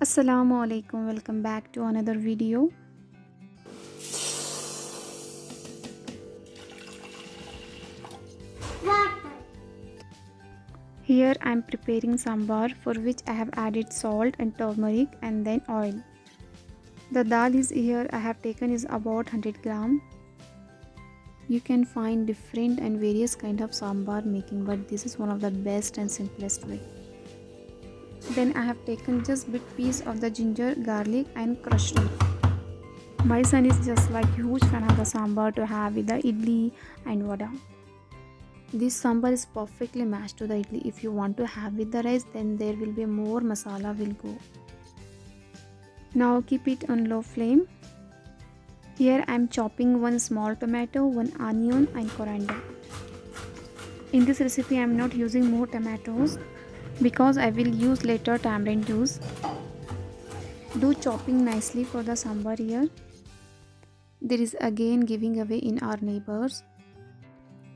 Assalamu alaikum, welcome back to another video. Here I am preparing sambar, for which I have added salt and turmeric and then oil. The dal is here I have taken is about 100 gram. You can find different and various kind of sambar making, but this is one of the best and simplest way. Then I have taken just bit piece of the ginger, garlic and crushed it. My son is just like huge fan of the sambar to have with the idli and vada. This sambar is perfectly matched to the idli. If you want to have with the rice, then there will be more masala will go. Now keep it on low flame. Here I am chopping one small tomato, one onion and coriander. In this recipe I am not using more tomatoes because I will use later tamarind juice. Do chopping nicely for the sambar here. There is again giving away in our neighbors.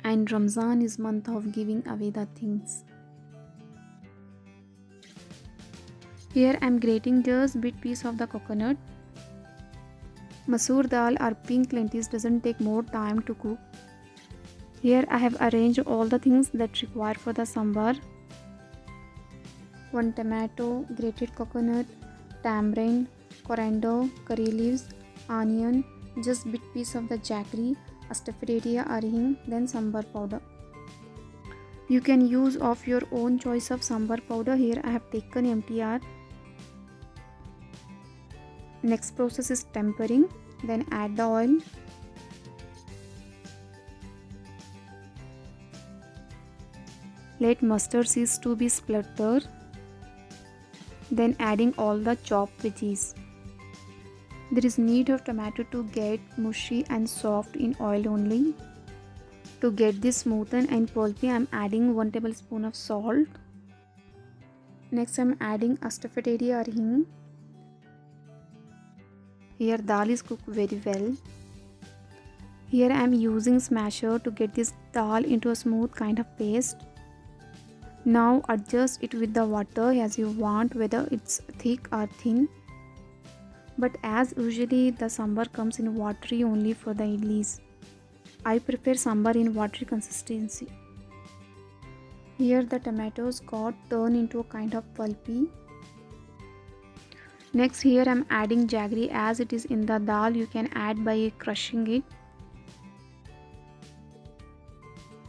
And Ramzan is month of giving away the things. Here I am grating just bit piece of the coconut. Masoor dal or pink lentils doesn't take more time to cook. Here I have arranged all the things that require for the sambar. One tomato, grated coconut, tamarind, coriander, curry leaves, onion, just bit piece of the jaggery, astaffedia or hing, then sambar powder. You can use of your own choice of sambar powder. Here I have taken MTR. Next process is tempering. Then add the oil. Let mustard seeds to be splattered. Then adding all the chopped veggies. There is need of tomato to get mushy and soft in oil only. To get this smoothened and pulpy, I am adding 1 tablespoon of salt. Next I am adding astaffedia or hing. Here dal is cooked very well. Here I am using smasher to get this dal into a smooth kind of paste. Now adjust it with the water as you want, whether it's thick or thin. But as usually the sambar comes in watery only for the idlis. I prepare sambar in watery consistency. Here the tomatoes got turned into a kind of pulpy. Next here I am adding jaggery as it is in the dal. You can add by crushing it.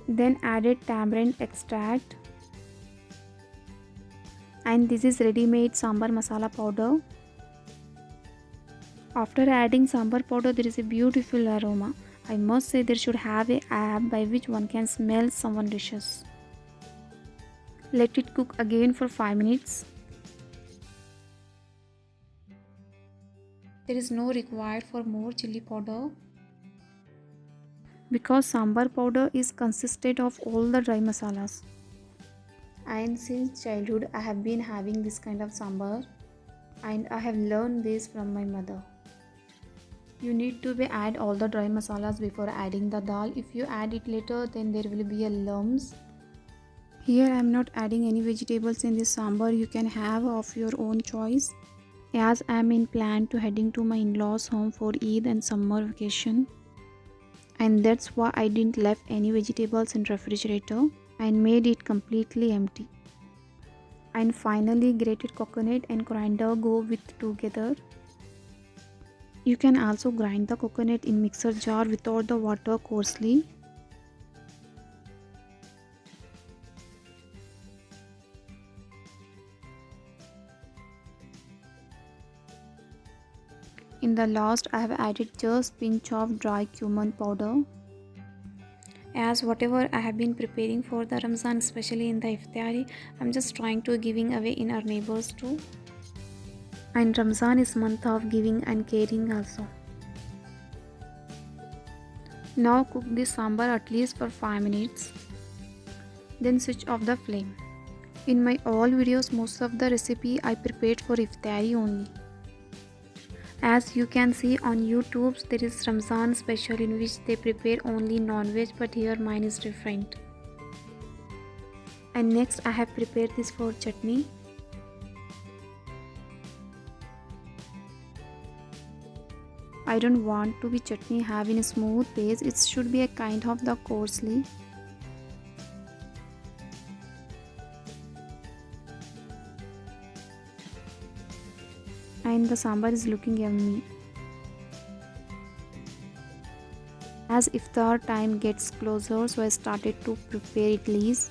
Then added tamarind extract. And this is ready-made sambar masala powder. After adding sambar powder, there is a beautiful aroma. I must say there should have an app by which one can smell someone's dishes. Let it cook again for 5 minutes. There is no required for more chili powder because sambar powder is consisted of all the dry masalas. And since childhood I have been having this kind of sambar and I have learned this from my mother. You need to add all the dry masalas before adding the dal. If you add it later, then there will be a lumps. Here I am not adding any vegetables in this sambar. You can have of your own choice. As I am in plan to heading to my in-laws home for Eid and summer vacation. And that's why I didn't left any vegetables in refrigerator and made it completely empty. And finally grated coconut and coriander go with together. You can also grind the coconut in mixer jar without the water coarsely. In the last I have added just pinch of dry cumin powder. As whatever I have been preparing for the Ramzan, especially in the iftari, I am just trying to giving away in our neighbors too. And Ramzan is month of giving and caring also. Now cook this sambar at least for 5 minutes. Then switch off the flame. In my all videos, most of the recipe I prepared for iftari only. As you can see on YouTube, there is Ramzan special in which they prepare only non-veg, but here mine is different. And next I have prepared this for chutney. I don't want to be chutney having a smooth base, it should be a kind of the coarsely. And the sambar is looking yummy. As iftar time gets closer, so I started to prepare idlis.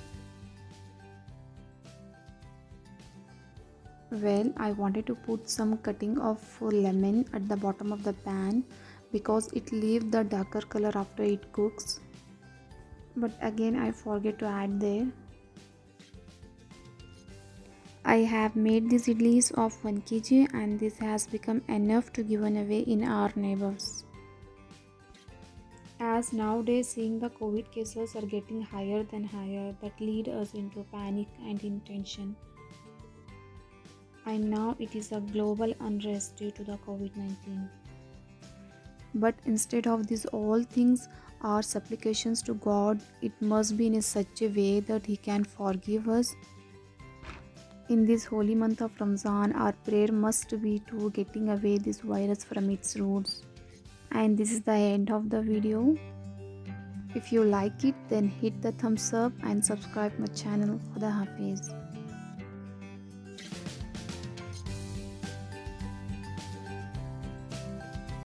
Well, I wanted to put some cutting of lemon at the bottom of the pan because it leaves the darker color after it cooks. But again I forget to add there. I have made these idlis of 1 kg and this has become enough to give away in our neighbors. As nowadays seeing the COVID cases are getting higher than higher, that lead us into panic and intention. And now it is a global unrest due to the COVID-19. But instead of these all things, our supplications to God, it must be in such a way that He can forgive us. In this holy month of Ramzan, our prayer must be to getting away this virus from its roots. And this is the end of the video. If you like it, then hit the thumbs up and subscribe my channel. Khuda Hafiz.